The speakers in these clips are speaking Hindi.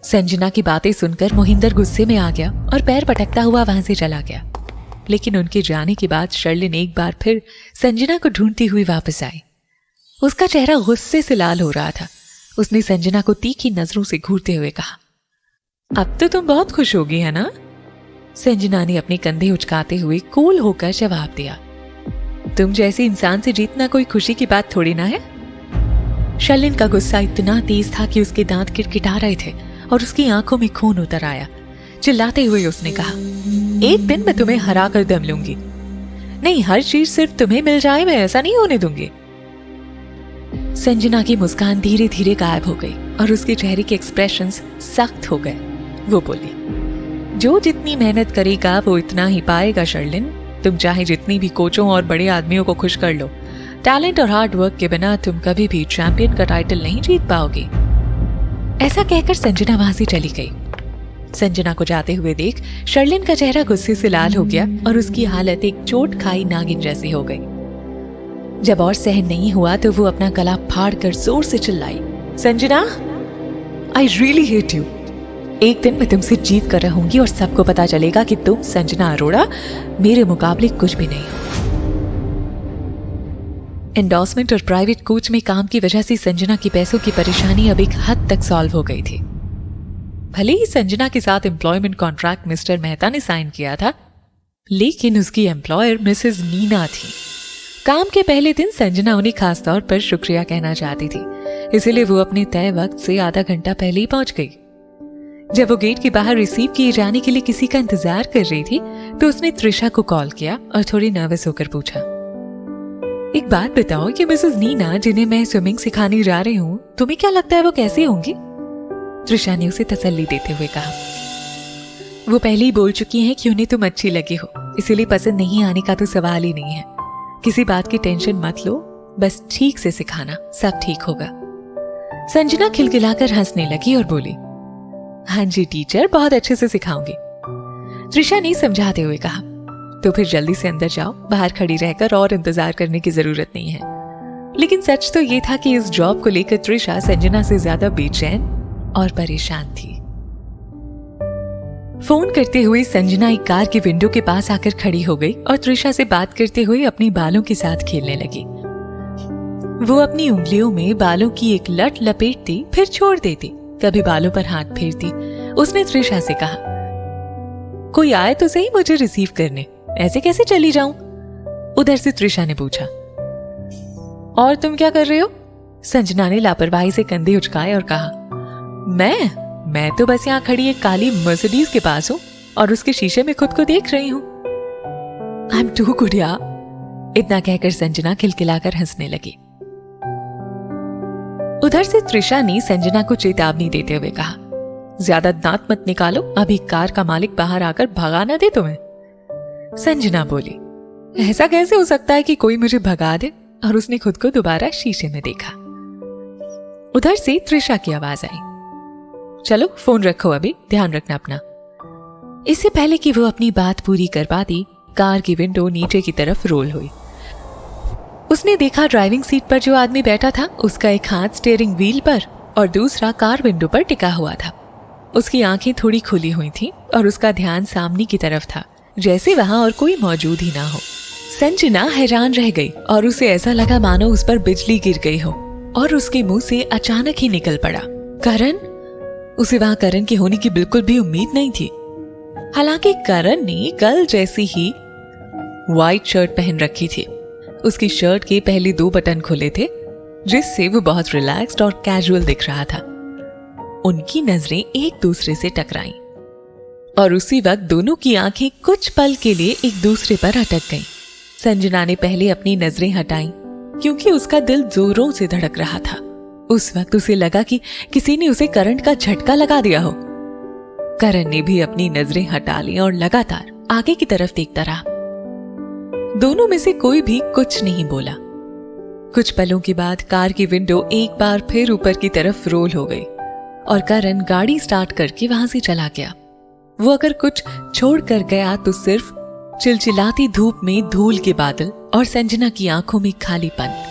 संजना की बातें सुनकर मोहिंदर गुस्से में आ गया और पैर पटकता हुआ वहां से चला गया। लेकिन उनके जाने के बाद शर्लिन एक बार फिर संजना को ढूंढती हुई वापस आई। उसका चेहरा गुस्से से लाल हो रहा था। उसने संजना को तीखी नजरों से घूरते हुए कहा, अब तो तुम बहुत खुश होगी है ना? संजना ने अपने कंधे उचकाते हुए कूल होकर जवाब दिया, तुम जैसे इंसान से जीतना कोई खुशी की बात थोड़ी ना है। शर्लिन का गुस्सा इतना तेज था कि उसके दांत किटकिटा रहे थे और उसकी आंखों में खून उतर आया। चिल्लाते हुए उसने कहा, एक दिन मैं तुम्हें हरा कर दम लूंगी। नहीं, हर चीज सिर्फ तुम्हें मिल जाए मैं ऐसा नहीं होने दूंगी। संजना की मुस्कान धीरे धीरे गायब हो गई और उसके चेहरे के एक्सप्रेशंस सख्त हो गए। वो बोली, जो जितनी मेहनत करेगा वो इतना ही पाएगा शर्लिन। तुम चाहे जितनी भी कोचों और बड़े आदमियों को खुश कर लो, टैलेंट और हार्ड वर्क के बिना तुम कभी भी चैंपियन का टाइटल नहीं जीत पाओगे। ऐसा कहकर संजना वहां से चली गई। संजना को जाते हुए देख शर्लिन का चेहरा गुस्से से लाल हो गया और उसकी हालत एक चोट खाई नागिन जैसी हो गई। जब और सहन नहीं हुआ तो वो अपना गला फाड़ कर जोर से चिल्लाई, Sanjana, I really hate you. एक दिन मैं तुमसे जीत कर रहूंगी और सबको पता चलेगा कि तुम संजना अरोड़ा मेरे मुकाबले कुछ भी नहीं हो। एंडोर्समेंट और प्राइवेट कोच में काम की वजह से संजना की पैसों की परेशानी अब एक हद तक सॉल्व हो गई थी। भले ही संजना के साथ एम्प्लॉयमेंट कॉन्ट्रैक्ट मिस्टर मेहता ने साइन किया था, लेकिन उसकी एम्प्लॉयर मिसेस नीना थी। काम के पहले दिन संजना उन्हें खास तौर पर शुक्रिया कहना चाहती थी, इसीलिए वो अपने तय वक्त से आधा घंटा पहले ही पहुंच गई। जब वो गेट के बाहर रिसीव किए जाने के लिए किसी का इंतजार कर रही थी तो उसने त्रिशा को कॉल किया और थोड़ी नर्वस होकर पूछा, एक बात बताओ, कि मिसेस नीना जिन्हें मैं स्विमिंग सिखाने जा रही हूँ, तुम्हें क्या लगता है वो कैसी होंगी? त्रिशा ने उसे तसल्ली देते हुए कहा, वो पहले ही बोल चुकी हैं कि उन्हें तुम अच्छी लगी हो, इसीलिए पसंद नहीं आने का तो सवाल ही नहीं है। किसी बात की टेंशन मत लो, बस ठीक से सिखाना, सब ठीक होगा। संजना खिलखिलाकर हंसने लगी और बोली, हाँ जी टीचर, बहुत अच्छे से सिखाऊंगी। त्रिशा ने समझाते हुए कहा, तो फिर जल्दी से अंदर जाओ, बाहर खड़ी रहकर और इंतजार करने की जरूरत नहीं है। लेकिन सच तो ये था कि इस जॉब को लेकर त्रिशा संजना से ज्यादा बेचैन और परेशान थी। फोन करते हुए संजना एक कार की विंडो के पास आकर खड़ी हो गई और त्रिशा से बात करते हुए अपने बालों के साथ खेलने लगी। वो अपनी उंगलियों में बालों की एक लट लपेटती, फिर छोड़ देती, कभी बालों पर हाथ फेरती। उसने त्रिशा से कहा, कोई आए तो सही मुझे रिसीव करने, ऐसे कैसे चली जाऊं? उधर से त्रिशा ने पूछा, और तुम क्या कर रहे हो? संजना ने लापरवाही से कंधे उचकाए और कहा, मैं तो बस यहाँ खड़ी एक काली मर्सिडीज के पास हूँ और उसके शीशे में खुद को देख रही हूँ। आई एम टू गुड यार। इतना कहकर संजना खिलखिलाकर हंसने लगी। उधर से त्रिशा ने संजना को चेतावनी देते हुए कहा, ज्यादा दांत मत निकालो, अभी कार का मालिक बाहर आकर भगा ना दे तुम्हें। संजना बोली, ऐसा कैसे हो सकता है कि कोई मुझे भगा दे? और उसने खुद को दोबारा शीशे में देखा। उधर से त्रिशा की आवाज आई, चलो फोन रखो, अभी ध्यान रखना अपना। इससे पहले कि वो अपनी बात पूरी कर पाती, कार की विंडो नीचे की तरफ रोल हुई। उसने देखा ड्राइविंग सीट पर जो आदमी बैठा था, उसका एक हाथ स्टीयरिंग व्हील पर और दूसरा कार विंडो पर टिका हुआ था। उसकी आंखें थोड़ी खुली हुई थीं और उसका ध्यान सामने की तरफ था, जैसे वहां और कोई मौजूद ही ना हो। संजना हैरान रह गई और उसे ऐसा लगा मानो उस पर बिजली गिर गई हो और उसके मुंह से अचानक ही निकल पड़ा, करण। उसे वहां करण के होने की बिल्कुल भी उम्मीद नहीं थी। हालांकि करण ने कल जैसी ही व्हाइट शर्ट पहन रखी थी। उसकी शर्ट के पहले 2 बटन खुले थे, जिससे वो बहुत रिलैक्स्ड और कैजुअल दिख रहा था। उनकी नजरें एक दूसरे से टकराईं और उसी वक्त दोनों की आंखें कुछ पल के लिए एक दूसरे पर अटक गईं। संजना ने पहले अपनी नजरें हटाईं क्योंकि उसका दिल जोरों से धड़क रहा था। उस वक्त उसे लगा कि किसी ने उसे करंट का झटका लगा दिया हो। करण ने भी अपनी नजरें हटा ली और लगातार आगे की तरफ देखता रहा। दोनों में से कोई भी कुछ नहीं बोला। कुछ पलों के बाद कार की विंडो एक बार फिर ऊपर की तरफ रोल हो गई और करण गाड़ी स्टार्ट करके वहां से चला गया। वो अगर कुछ छोड़ कर गया तो सिर्फ चिलचिलाती धूप में धूल के बादल और संजना की आंखों में खालीपन।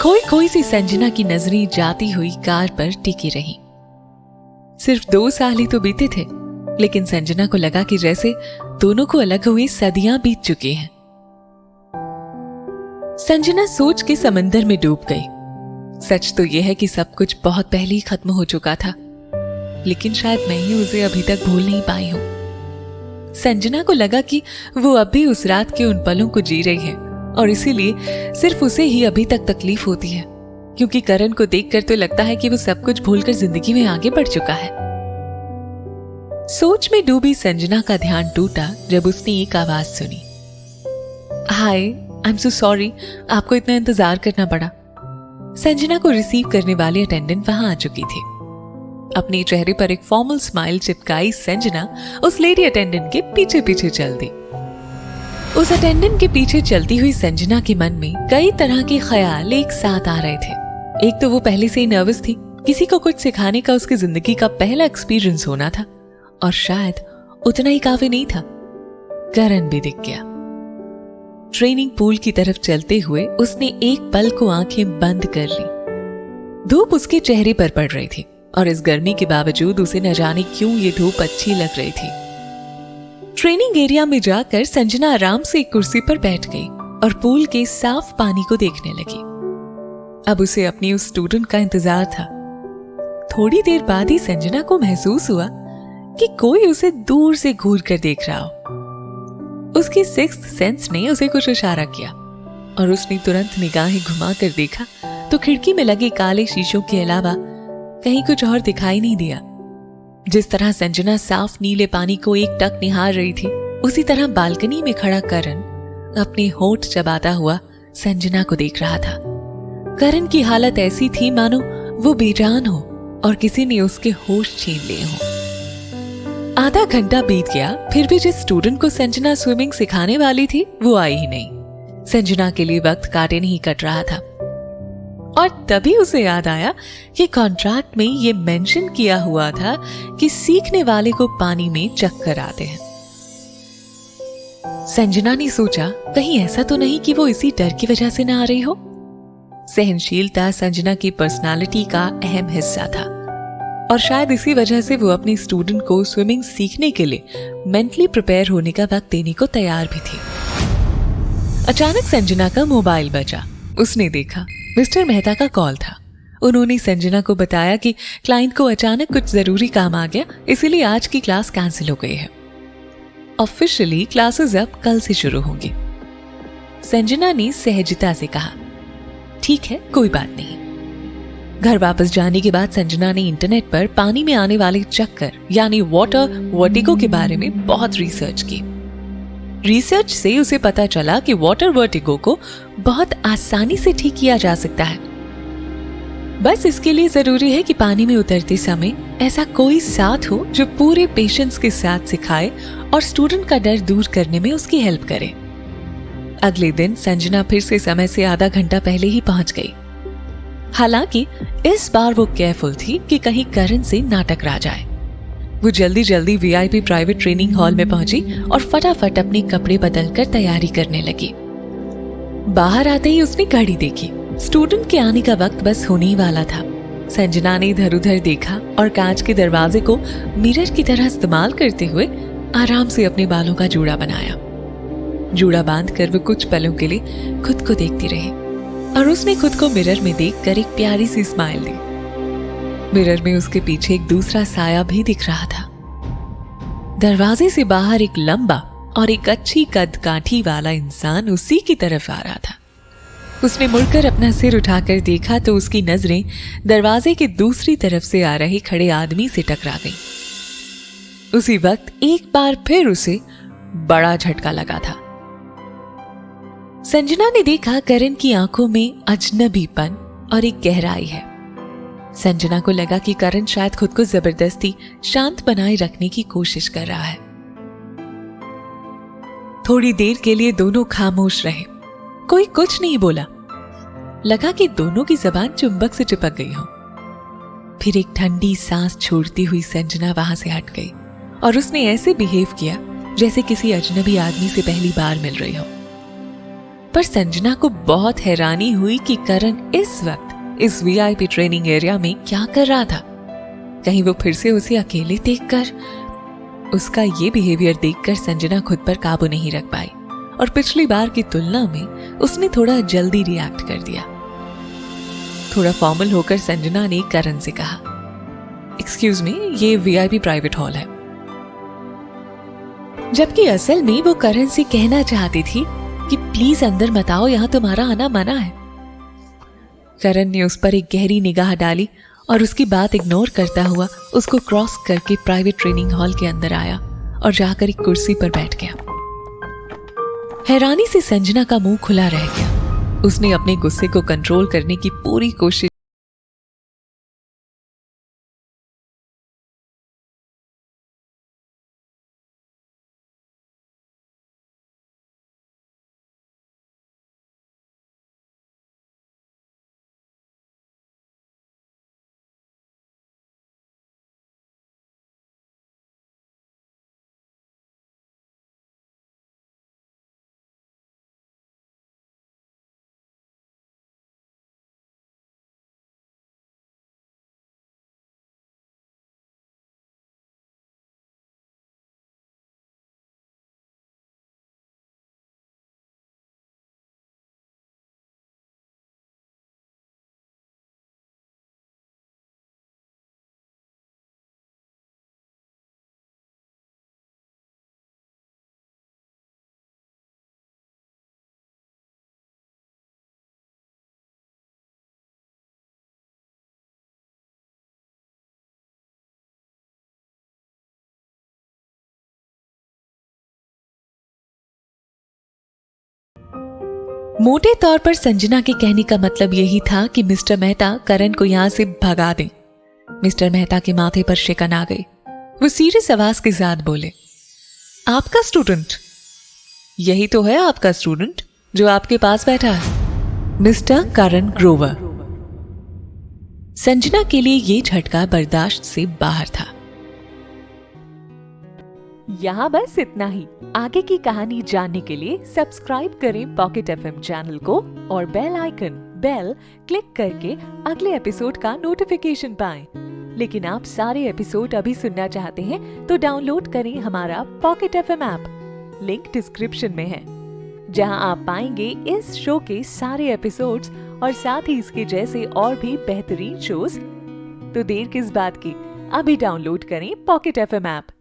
खोई खोई सी संजना की नजरें जाती हुई कार पर टिकी रही। सिर्फ 2 साल ही तो बीते थे, लेकिन संजना को लगा कि जैसे दोनों को अलग हुए सदियां बीत चुकी हैं। संजना सोच के समंदर में डूब गई। सच तो यह है कि सब कुछ बहुत पहले ही खत्म हो चुका था, लेकिन शायद मैं ही उसे अभी तक भूल नहीं पाई हूं। संजना को लगा कि वो अब भी उस रात के उन पलों को जी रही है और इसीलिए सिर्फ उसे ही अभी तक तकलीफ होती है, क्योंकि करण को देखकर तो लगता है कि वो सब कुछ भूलकर जिंदगी में आगे बढ़ चुका है। सोच में डूबी संजना का ध्यान टूटा जब उसने एक आवाज सुनी। हाय, आई एम सो सॉरी, आपको इतना इंतजार करना पड़ा। संजना को रिसीव करने वाली अटेंडेंट वहां आ चुकी थी। अपने चेहरे पर एक फॉर्मल स्माइल चिपकाई संजना उस लेडी अटेंडेंट के पीछे पीछे चल दी। उस अटेंडेंट के पीछे चलती हुई संजना के मन में कई तरह के ख्याल एक साथ आ रहे थे। एक तो वो पहले से ही नर्वस थी, किसी को कुछ सिखाने का उसकी जिंदगी का पहला एक्सपीरियंस होना था, और शायद उतना ही काफी नहीं था। करण भी दिख गया। ट्रेनिंग पूल की तरफ चलते हुए उसने एक पल को आंखें बंद कर ली। धूप उसके चेहरे पर पड़ रही थी और इस गर्मी के बावजूद उसे न जाने क्यों ये धूप अच्छी लग रही थी। ट्रेनिंग एरिया में जाकर संजना आराम से एक कुर्सी पर बैठ गई और पूल के साफ पानी को देखने लगी। अब उसे अपनी उस स्टूडेंट का इंतजार था। थोड़ी देर बाद ही संजना को महसूस हुआ कि कोई उसे दूर से घूर कर देख रहा हो। उसकी सिक्स्थ सेंस ने उसे कुछ इशारा किया और उसने तुरंत निगाहें घुमाकर देखा तो खिड़की में लगे काले शीशों के अलावा कहीं कुछ और दिखाई नहीं दिया। जिस तरह संजना साफ नीले पानी को एक टक निहार रही थी, उसी तरह बालकनी में खड़ा करण अपने होंठ चबाता हुआ संजना को देख रहा था। करण की हालत ऐसी थी मानो वो बेजान हो और किसी ने उसके होश छीन लिए हों। आधा घंटा बीत गया, फिर भी जिस स्टूडेंट को संजना स्विमिंग सिखाने वाली थी वो आई ही नहीं। संजना के लिए वक्त काटे नहीं कट रहा था और तभी उसे याद आया कि कॉन्ट्रैक्ट में ये मेंशन किया हुआ था कि सीखने वाले को पानी में चक्कर आते हैं। संजना ने सोचा कहीं ऐसा तो नहीं कि वो इसी डर की वजह से ना आ रही हो। सहनशीलता संजना की पर्सनालिटी का अहम हिस्सा था और शायद इसी वजह से वो अपनी स्टूडेंट को स्विमिंग सीखने के लिए मेंटली प्रिपेयर होने का वक्त देने को तैयार भी थी। अचानक संजना का मोबाइल बजा। उसने देखा मिस्टर मेहता का कॉल था। उन्होंने संजना को बताया कि क्लाइंट को अचानक कुछ जरूरी काम आ गया, इसीलिए आज की क्लास कैंसिल हो गई है। ऑफिशियली क्लासेस अब कल से शुरू होंगी। संजना ने सहजता से कहा, ठीक है, कोई बात नहीं। घर वापस जाने के बाद संजना ने इंटरनेट पर पानी में आने वाले चक्कर यानी वाटर वर्टिगो के बारे में बहुत रिसर्च की। रिसर्च से उसे पता चला कि वाटर वर्टिगो को बहुत आसानी से ठीक किया जा सकता है। बस इसके लिए जरूरी है कि पानी में उतरते समय ऐसा कोई साथ हो जो पूरे पेशेंस के साथ सिखाए और स्टूडेंट का डर दूर करने में उसकी हेल्प करे। अगले दिन संजना फिर से समय से आधा घंटा पहले ही पहुंच गई। हालांकि इस बार वो केयरफुल थी कि कहीं करण से ना टकरा जाए। वो जल्दी जल्दी वीआईपी प्राइवेट ट्रेनिंग हॉल में पहुंची और फटाफट अपने कपड़े बदलकर तैयारी करने लगी। बाहर आते ही उसने घड़ी देखी। स्टूडेंट के आने का वक्त बस होने ही वाला था। संजना ने इधर उधर देखा और कांच के दरवाजे को मिरर की तरह इस्तेमाल करते हुए आराम से अपने बालों का जूड़ा बनाया। जूड़ा बांधकर वो कुछ पलों के लिए खुद को देखती रही और उसने खुद को मिरर में देखकर एक प्यारी सी स्माइल दी। मिरर में उसके पीछे एक दूसरा साया भी दिख रहा था। दरवाजे से बाहर एक लंबा और एक अच्छी कद काठी वाला इंसान उसी की तरफ आ रहा था। उसने मुड़कर अपना सिर उठाकर देखा तो उसकी नजरें दरवाजे के दूसरी तरफ से आ रहे खड़े आदमी से टकरा गईं। उसी वक्त एक बार फिर उसे बड़ा झटका लगा था। संजना ने देखा करण की आंखों में अजनबीपन और एक गहराई है। संजना को लगा कि करण शायद खुद को जबरदस्ती शांत बनाए रखने की कोशिश कर रहा है। थोड़ी देर के लिए दोनों खामोश रहे। कोई कुछ नहीं बोला। लगा कि दोनों की जबान चुंबक से चिपक गई हो। फिर एक ठंडी सांस छोड़ती हुई संजना वहां से हट गई और उसने ऐसे बिहेव किया जैसे किसी अजनबी आदमी से पहली बार मिल रही हो। पर संजना को बहुत हैरानी हुई कि करण इस वक्त इस वीआईपी ट्रेनिंग एरिया में क्या कर रहा था। कहीं वो फिर से उसे अकेले देखकर। उसका ये बिहेवियर देखकर संजना खुद पर काबू नहीं रख पाई और पिछली बार की तुलना में उसने थोड़ा जल्दी रिएक्ट कर दिया। थोड़ा फॉर्मल होकर संजना ने करण से कहा, एक्सक्यूज मी, ये वीआईपी प्राइवेट हॉल है। जबकि असल में वो करण से कहना चाहती थी कि प्लीज अंदर मत आओ, यहां तुम्हारा आना मना है। करण ने उस पर एक गहरी निगाह डाली और उसकी बात इग्नोर करता हुआ उसको क्रॉस करके प्राइवेट ट्रेनिंग हॉल के अंदर आया और जाकर एक कुर्सी पर बैठ गया। हैरानी से संजना का मुंह खुला रह गया। उसने अपने गुस्से को कंट्रोल करने की पूरी कोशिश मोटे तौर पर संजना के कहने का मतलब यही था कि मिस्टर मेहता करण को यहां से भगा दें। मिस्टर मेहता के माथे पर शिकन आ गई। वो सीरियस आवाज के साथ बोले, आपका स्टूडेंट? यही तो है आपका स्टूडेंट जो आपके पास बैठा है, मिस्टर करण ग्रोवर। संजना के लिए ये झटका बर्दाश्त से बाहर था। यहाँ बस इतना ही। आगे की कहानी जानने के लिए सब्सक्राइब करें पॉकेट एफएम चैनल को और बेल क्लिक करके अगले एपिसोड का नोटिफिकेशन पाएं। लेकिन आप सारे एपिसोड अभी सुनना चाहते हैं तो डाउनलोड करें हमारा pocket FM app. Link description में है, जहां आप पाएंगे इस शो के सारे एपिसोड्स और साथ ही इसके जैसे और भी बेहतरीन शोज। तो देर किस बात की, अभी डाउनलोड करें पॉकेट एफएम ऐप।